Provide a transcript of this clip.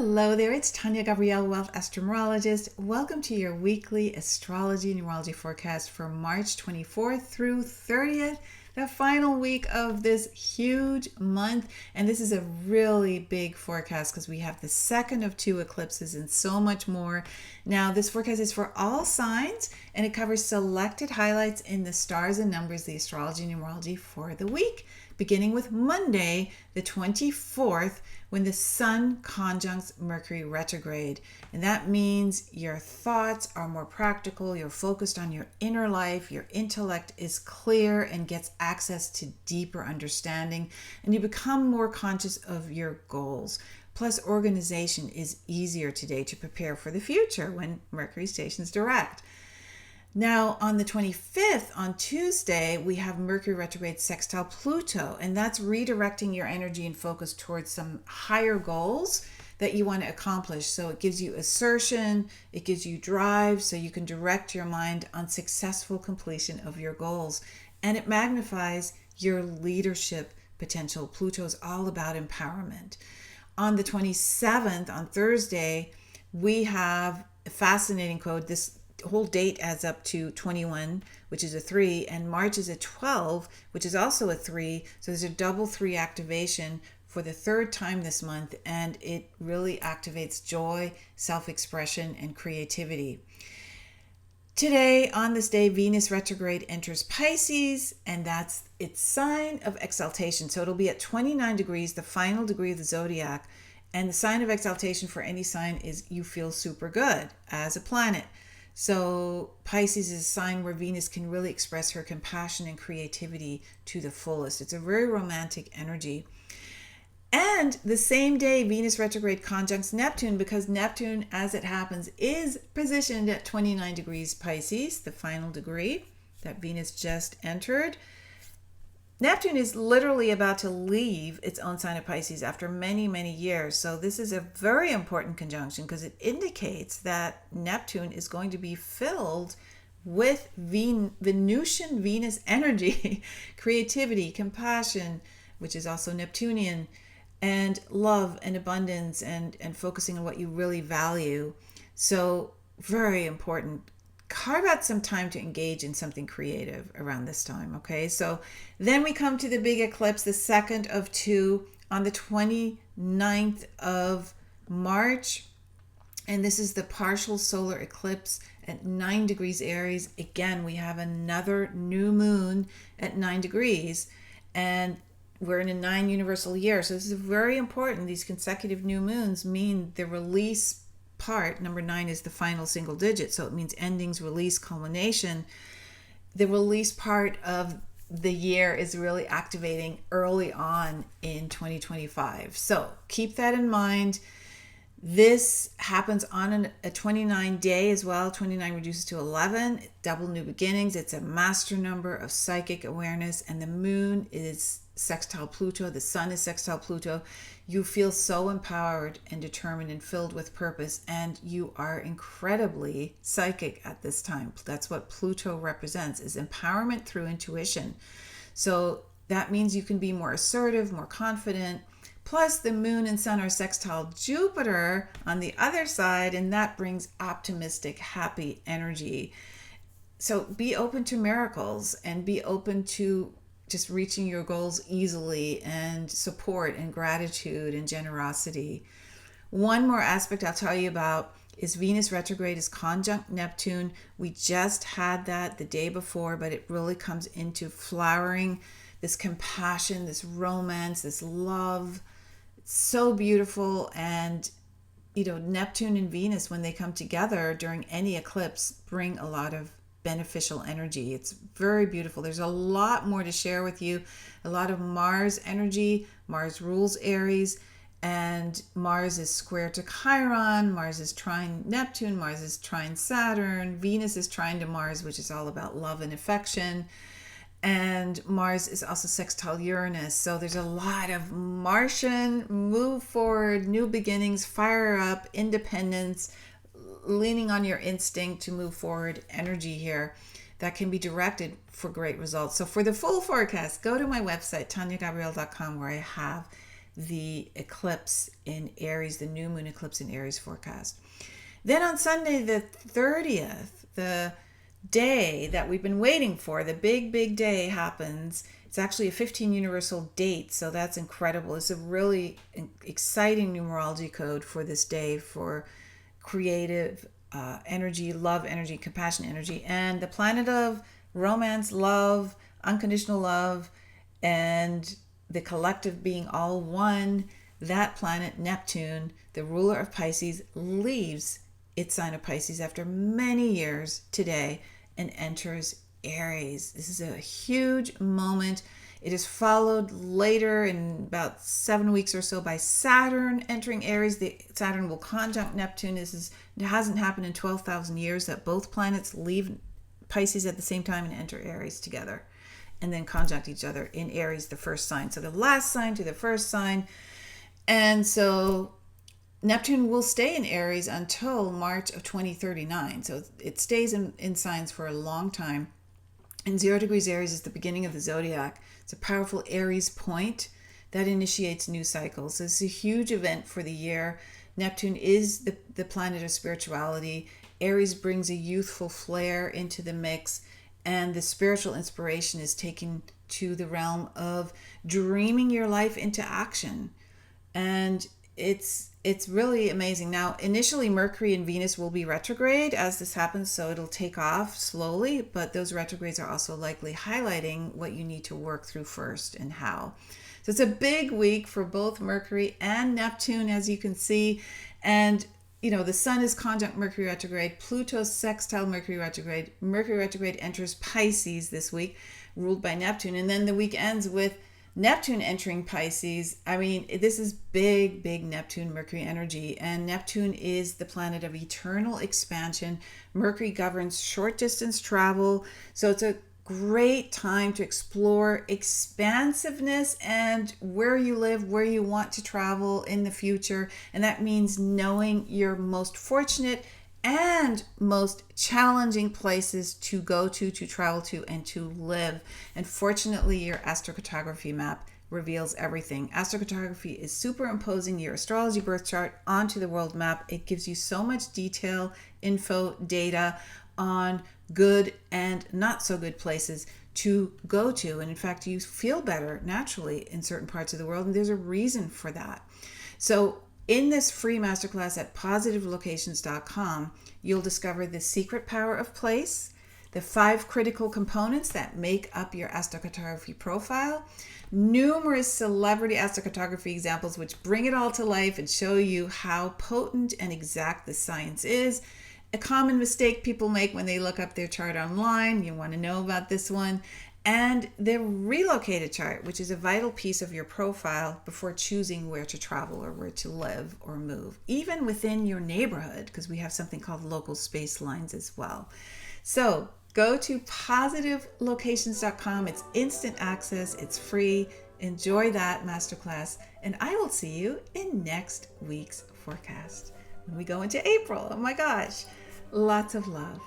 Hello there, it's Tania Gabrielle, Wealth Astro-Numerologist. Welcome to your weekly Astrology Numerology forecast for March 24th through 30th, the final week of this huge month. And this is a really big forecast because we have the second of two eclipses and so much more. Now, this forecast is for all signs and it covers selected highlights in the stars and numbers, the Astrology Numerology for the week, beginning with Monday, the 24th, when the Sun conjuncts Mercury retrograde. And that means your thoughts are more practical, you're focused on your inner life, your intellect is clear and gets access to deeper understanding, and you become more conscious of your goals. Plus, organization is easier today to prepare for the future when Mercury stations direct. Now, on the 25th, on Tuesday, we have Mercury retrograde sextile Pluto, and that's redirecting your energy and focus towards some higher goals that you want to accomplish. So it gives you assertion, it gives you drive, so you can direct your mind on successful completion of your goals. And it magnifies your leadership potential. Pluto is all about empowerment. On the 27th, on Thursday, we have a fascinating code. This whole date adds up to 21, which is a 3, and March is a 12, which is also a 3. So there's a double 3 activation for the third time this month, and it really activates joy, self-expression, and creativity. Today, on this day, Venus retrograde enters Pisces, and that's its sign of exaltation. So it'll be at 29 degrees, the final degree of the zodiac. And the sign of exaltation for any sign is you feel super good as a planet. So Pisces is a sign where Venus can really express her compassion and creativity to the fullest. It's a very romantic energy. And the same day, Venus retrograde conjuncts Neptune, because Neptune, as it happens, is positioned at 29 degrees Pisces, the final degree that Venus just entered. Neptune is literally about to leave its own sign of Pisces after many, many years. So this is a very important conjunction because it indicates that Neptune is going to be filled with Venusian Venus energy, creativity, compassion, which is also Neptunian, and love and abundance and focusing on what you really value. So very important. Carve out some time to engage in something creative around this time, okay? So then we come to the big eclipse, the second of two, on the 29th of March. And this is the partial solar eclipse at 9 degrees Aries. Again, we have another new moon at 9 degrees. And we're in a 9 universal year. So this is very important. These consecutive new moons mean the release part. Number 9 is the final single digit, so it means endings, release, culmination. The release part of the year is really activating early on in 2025. So keep that in mind. This happens on a 29 day as well. 29 reduces to 11, double new beginnings. It's a master number of psychic awareness, and the moon is sextile Pluto. The sun is sextile Pluto. You feel so empowered and determined and filled with purpose, and you are incredibly psychic at this time. That's what Pluto represents, is empowerment through intuition. So that means you can be more assertive, more confident. Plus, the moon and sun are sextile Jupiter on the other side, and that brings optimistic, happy energy. So be open to miracles and be open to just reaching your goals easily, and support and gratitude and generosity. One more aspect I'll tell you about is Venus retrograde is conjunct Neptune. We just had that the day before, but it really comes into flowering this compassion, this romance, this love. It's so beautiful. And Neptune and Venus, when they come together during any eclipse, bring a lot of beneficial energy. It's very beautiful. There's a lot more to share with you. A lot of Mars energy. Mars rules Aries, and Mars is square to Chiron. Mars is trine Neptune. Mars is trine Saturn. Venus is trine to Mars, which is all about love and affection. And Mars is also sextile Uranus. So there's a lot of Martian, move forward, new beginnings, fire up, independence, leaning on your instinct to move forward energy here that can be directed for great results. So for the full forecast, go to my website, taniagabrielle.com, where I have the eclipse in Aries, the new moon eclipse in Aries forecast. Then on Sunday the 30th, the day that we've been waiting for, the big day happens. It's actually a 15 universal date, so that's incredible. It's a really exciting numerology code for this day for creative energy, love energy, compassion energy, and the planet of romance, love, unconditional love, and the collective being all one. That planet, Neptune, the ruler of Pisces, leaves its sign of Pisces after many years today and enters Aries. This is a huge moment. It is followed later in about 7 weeks or so by Saturn entering Aries. Saturn will conjunct Neptune. It hasn't happened in 12,000 years that both planets leave Pisces at the same time and enter Aries together, and then conjunct each other in Aries, the first sign. So the last sign to the first sign. And so Neptune will stay in Aries until March of 2039. So it stays in signs for a long time. And 0 degrees Aries is the beginning of the zodiac. It's a powerful Aries point that initiates new cycles. So it's a huge event for the year. Neptune is the planet of spirituality. Aries brings a youthful flair into the mix, and the spiritual inspiration is taken to the realm of dreaming your life into action. And it's really amazing. Now, initially Mercury and Venus will be retrograde as this happens, so it'll take off slowly, but those retrogrades are also likely highlighting what you need to work through first and how. So it's a big week for both Mercury and Neptune, as you can see. And the sun is conjunct Mercury retrograde, Pluto sextile Mercury retrograde. Mercury retrograde enters Pisces this week, ruled by Neptune, and then the week ends with Neptune entering Pisces. I mean, this is big Neptune Mercury energy, and Neptune is the planet of eternal expansion. Mercury governs short distance travel, so it's a great time to explore expansiveness and where you live, where you want to travel in the future. And that means knowing your most fortunate and most challenging places to go to travel to, and to live. And fortunately, your AstroCartography map reveals everything. AstroCartography is superimposing your astrology birth chart onto the world map. It gives you so much detail, info, data on good and not so good places to go to. And in fact, you feel better naturally in certain parts of the world, and there's a reason for that. So in this free masterclass at positivelocations.com, you'll discover the secret power of place, the 5 critical components that make up your astrocartography profile, numerous celebrity astrocartography examples which bring it all to life and show you how potent and exact the science is. A common mistake people make when they look up their chart online, you want to know about this one, and the relocated chart, which is a vital piece of your profile before choosing where to travel or where to live or move, even within your neighborhood, because we have something called local space lines as well. So go to positivelocations.com. It's instant access. It's free. Enjoy that masterclass. And I will see you in next week's forecast when we go into April. Oh my gosh. Lots of love.